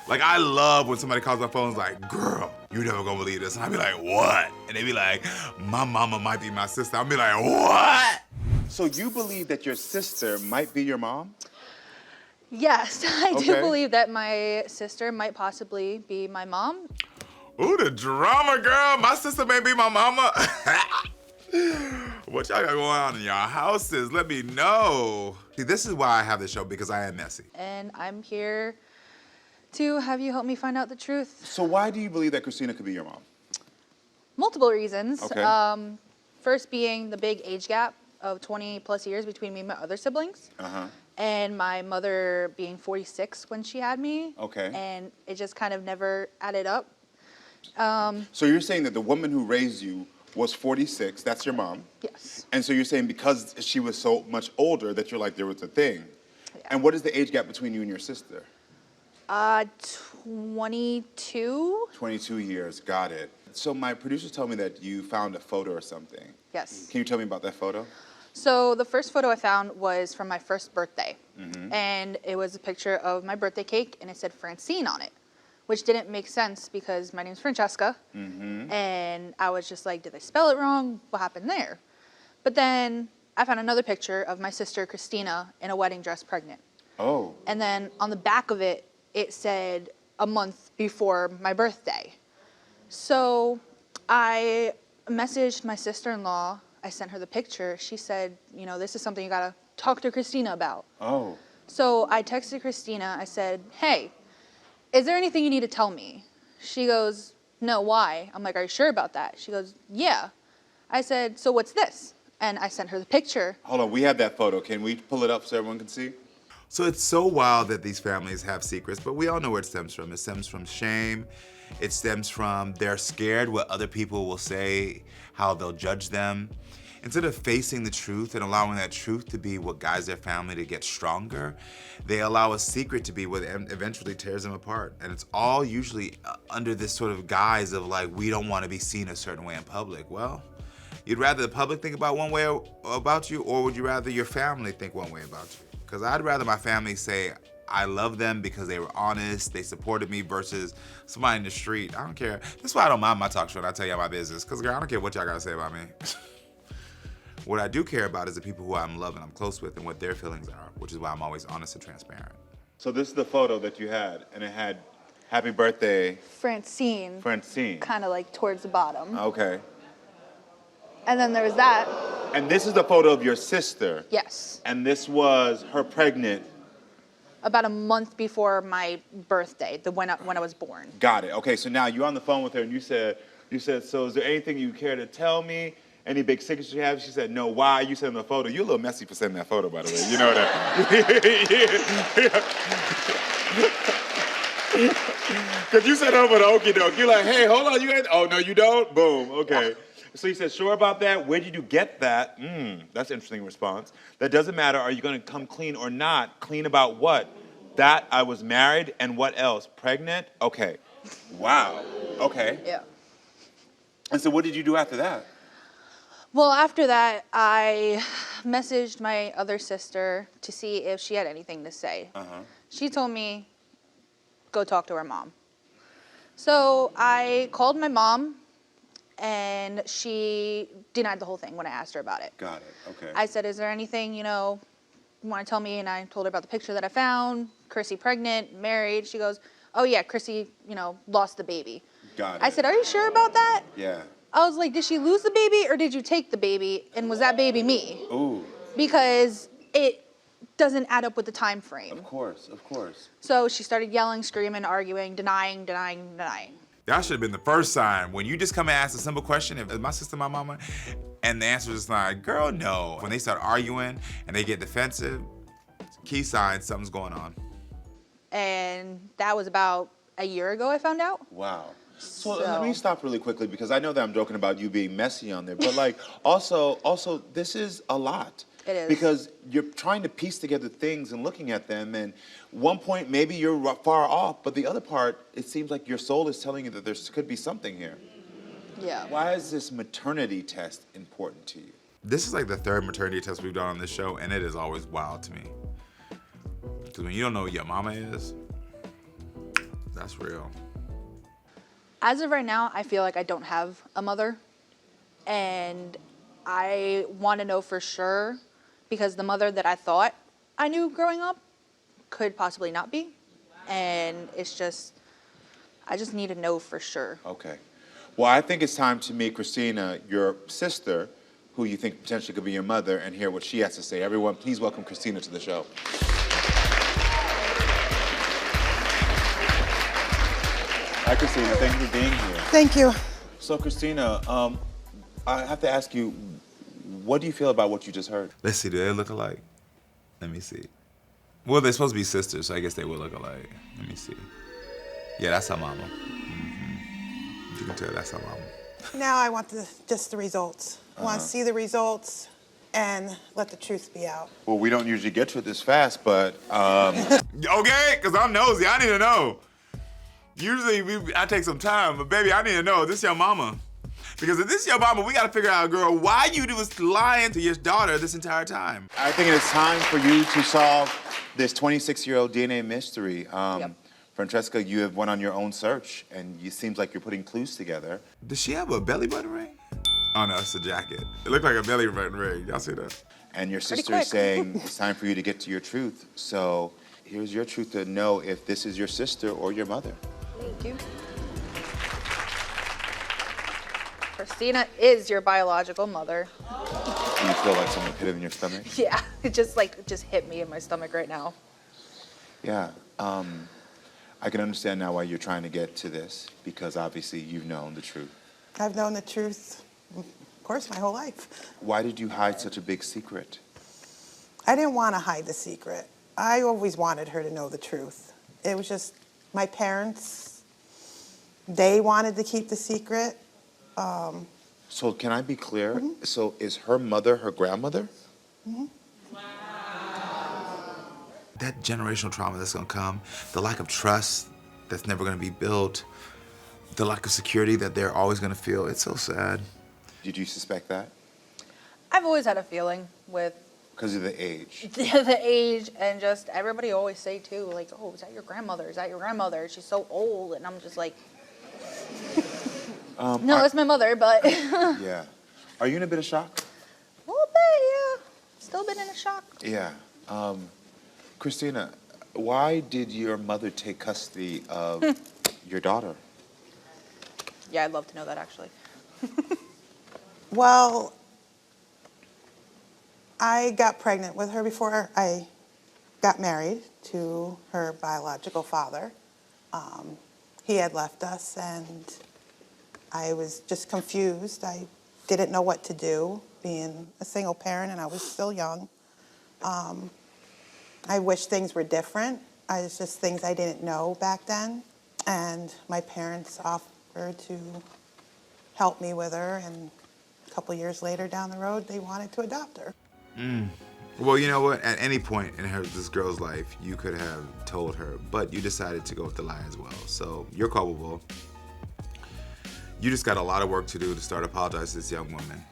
Like, I love when somebody calls my phone and is like, girl, you never gonna believe this. And I'd be like, what? And they'd be like, my mama might be my sister. I'd be like, what? So you believe that your sister might be your mom? Yes, I do Okay. believe that my sister might possibly be my mom. Ooh, the drama, girl. My sister may be my mama. What y'all got going on in y'all houses? Let me know. See, this is why I have this show, because I am messy. And I'm here to have you help me find out the truth. So why do you believe that Christina could be your mom? Multiple reasons. Okay. First being the big age gap of 20 plus years between me and my other siblings. Uh-huh. And my mother being 46 when she had me. Okay. And it just kind of never added up. So you're saying that the woman who raised you was 46, that's your mom. Yes. And so you're saying because she was so much older that you're like, there was a thing. Yeah. And what is the age gap between you and your sister? 22. 22 years, got it. So my producers told me that you found a photo or something. Yes. Can you tell me about that photo? So the first photo I found was from my first birthday. And it was a picture of my birthday cake and it said Francine on it, which didn't make sense because my name's Francesca. And I was just like, did they spell it wrong? What happened there? But then I found another picture of my sister Christina in a wedding dress pregnant. Oh. And then on the back of it, it said a month before my birthday. So I messaged my sister-in-law. I sent her the picture. She said, you know, this is something you gotta talk to Christina about. Oh. So I texted Christina. I said, hey, is there anything you need to tell me? She goes, no, why? I'm like, are you sure about that? She goes, yeah. I said, so what's this? And I sent her the picture. Hold on, we have that photo. Can we pull it up so everyone can see? So it's so wild that these families have secrets, but we all know where it stems from. It stems from shame. It stems from they're scared what other people will say, how they'll judge them. Instead of facing the truth and allowing that truth to be what guides their family to get stronger, they allow a secret to be what eventually tears them apart. And it's all usually under this sort of guise of like, we don't want to be seen a certain way in public. Well, you'd rather the public think about one way about you, or would you rather your family think one way about you? Because I'd rather my family say, I love them because they were honest, they supported me, versus somebody in the street. I don't care. That's why I don't mind my talk show and I tell y'all my business. Because girl, I don't care what y'all gotta say about me. What I do care about is the people who I'm loving, I'm close with, and what their feelings are, which is why I'm always honest and transparent. So this is the photo that you had, and it had happy birthday, Francine. Francine. Kind of like towards the bottom. Okay. And then there was that. And this is the photo of your sister. Yes. And this was her pregnant. About a month before my birthday, when I was born. Got it. Okay, so now you're on the phone with her and you said, so is there anything you care to tell me? Any big secrets you have? She said, no. Why? You sent the photo. You're a little messy for sending that photo, by the way. You know that. Because you said over the okie doke. You're like, hey, hold on. You ain't. Oh, no, you don't? Boom. Okay. So you said, sure about that? Where did you get that? That's an interesting response. That doesn't matter. Are you going to come clean or not? Clean about what? That I was married and what else? Pregnant? Okay. Wow. Okay. Yeah. And so what did you do after that? Well, after that, I messaged my other sister to see if she had anything to say. She told me, go talk to her mom. So I called my mom, and she denied the whole thing when I asked her about it. Got it. Okay. I said, is there anything, you want to tell me? And I told her about the picture that I found, Chrissy pregnant, married. She goes, oh yeah, Chrissy, lost the baby. Got it. I said, are you sure about that? Yeah. I was like, did she lose the baby or did you take the baby? And was that baby me? Ooh. Because it doesn't add up with the time frame. Of course, of course. So she started yelling, screaming, arguing, denying. That should have been the first sign. When you just come and ask a simple question, is my sister my mama? And the answer is like, girl, no. When they start arguing and they get defensive, key sign, something's going on. And that was about a year ago I found out. Wow. So let me stop really quickly because I know that I'm joking about you being messy on there, but like also this is a lot. It is. Because you're trying to piece together things and looking at them, and one point maybe you're far off, but the other part, it seems like your soul is telling you that there could be something here. Yeah. Why is this maternity test important to you? This is like the third maternity test we've done on this show, and it is always wild to me. Because when you don't know who your mama is, That's real. As of right now, I feel like I don't have a mother. And I want to know for sure because the mother that I thought I knew growing up could possibly not be. And it's just, I just need to know for sure. Okay. Well, I think it's time to meet Christina, your sister, who you think potentially could be your mother, and hear what she has to say. Everyone, please welcome Christina to the show. Hi, Christina. Thank you for being here. Thank you. So, Christina, I have to ask you, what do you feel about what you just heard? Let's see, do they look alike? Let me see. Well, they're supposed to be sisters, so I guess they will look alike. Let me see. Yeah, that's her mama. You can tell that's her mama. Now I want just the results. I want to see the results and let the truth be out. Well, we don't usually get to it this fast, but Okay, because I'm nosy. I need to know. Usually I take some time, but baby, I need to know. This is your mama. Because if this is your mama, we got to figure out, girl, why you was lying to your daughter this entire time. I think it's time for you to solve this 26-year-old DNA mystery. Yep. Francesca, you have went on your own search, and it seems like you're putting clues together. Does she have a belly button ring? Oh, no, it's a jacket. It looked like a belly button ring. Y'all see that? And your Pretty sister is quick. saying it's time for you to get to your truth. So here's your truth to know if this is your sister or your mother. Thank you. Christina is your biological mother. Do you feel like someone hit it in your stomach? Yeah, it just hit me in my stomach right now. Yeah. I can understand now why you're trying to get to this, because obviously you've known the truth. I've known the truth, of course, my whole life. Why did you hide such a big secret? I didn't want to hide the secret. I always wanted her to know the truth. It was just my parents, they wanted to keep the secret. So can I be clear? So is her mother her grandmother? That generational trauma that's gonna come, the lack of trust that's never gonna be built, the lack of security that they're always gonna feel, it's so sad. Did you suspect that? I've always had a feeling with Because of the age. the age and just everybody always say too, like, oh, is that your grandmother? Is that your grandmother? She's so old. And I'm just like, no, that's my mother, but a Yeah. Are you in a bit of shock? little bit, yeah. Still been in a shock. Yeah. Christina, why did your mother take custody of your daughter? Yeah, I'd love to know that actually. Well, I got pregnant with her before I got married to her biological father. He had left us and I was just confused. I didn't know what to do, being a single parent, and I was still young. I wish things were different. It's just things I didn't know back then. And my parents offered to help me with her, and a couple years later down the road, they wanted to adopt her. Well, you know what? At any point in this girl's life, you could have told her, but you decided to go with the lie as well. So you're culpable. You just got a lot of work to do to start apologizing to this young woman.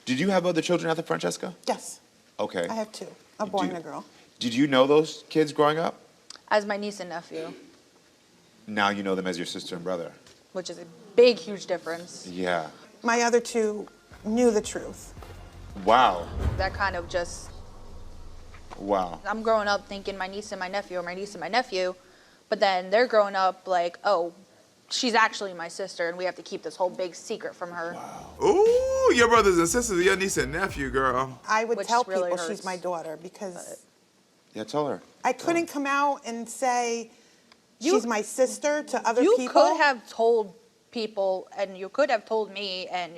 Did you have other children after Francesca? Yes, Okay. I have two, a boy and a girl. Did you know those kids growing up? As my niece and nephew, Now you know them as your sister and brother. which is a big, huge difference. Yeah. My other two knew the truth. Wow. That kind of just, Wow. I'm growing up thinking my niece and my nephew are my niece and my nephew, but then they're growing up like, oh, she's actually my sister and we have to keep this whole big secret from her. Ooh, your brothers and sisters, your niece and nephew, girl. I would Which tell really people hurts. she's my daughter because Yeah, tell her. I couldn't come out and say she's my sister to other You people. could have told people, and you could have told me and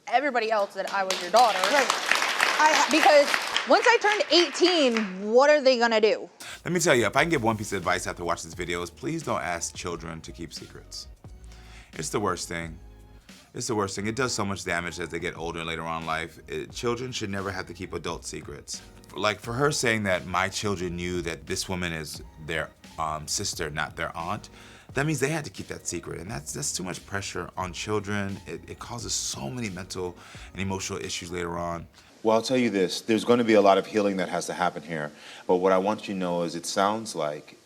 everybody else that I was your daughter. Right. Because once I turned 18, what are they gonna do? Let me tell you, if I can give one piece of advice after watching this video is please don't ask children to keep secrets. It's the worst thing. It's the worst thing. It does so much damage as they get older later on in life. Children should never have to keep adult secrets. Like for her saying that my children knew that this woman is their sister, not their aunt, that means they had to keep that secret. And that's too much pressure on children. It causes so many mental and emotional issues later on. Well, I'll tell you this. There's going to be a lot of healing that has to happen here. But what I want you to know is it sounds like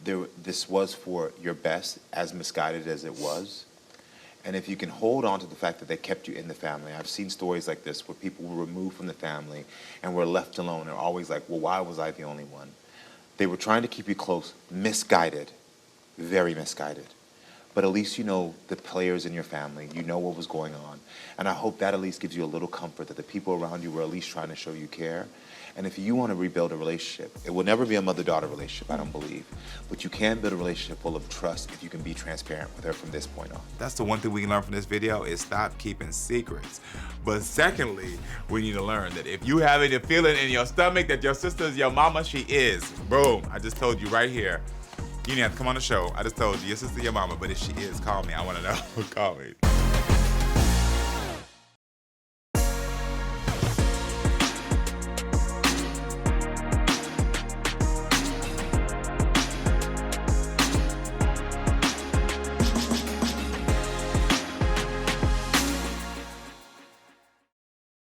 this was for your best, as misguided as it was. And if you can hold on to the fact that they kept you in the family. I've seen stories like this where people were removed from the family and were left alone. They're always like, well, why was I the only one? They were trying to keep you close, misguided, very misguided. But at least you know the players in your family. You know what was going on. And I hope that at least gives you a little comfort that the people around you were at least trying to show you care. And if you want to rebuild a relationship, it will never be a mother-daughter relationship, I don't believe. But you can build a relationship full of trust if you can be transparent with her from this point on. That's the one thing we can learn from this video is stop keeping secrets. But secondly, we need to learn that if you have any feeling in your stomach that your sister is your mama, she is. Boom, I just told you right here. You didn't have to come on the show. I just told you, your sister, your mama, but if she is, call me. I want to know. Call me.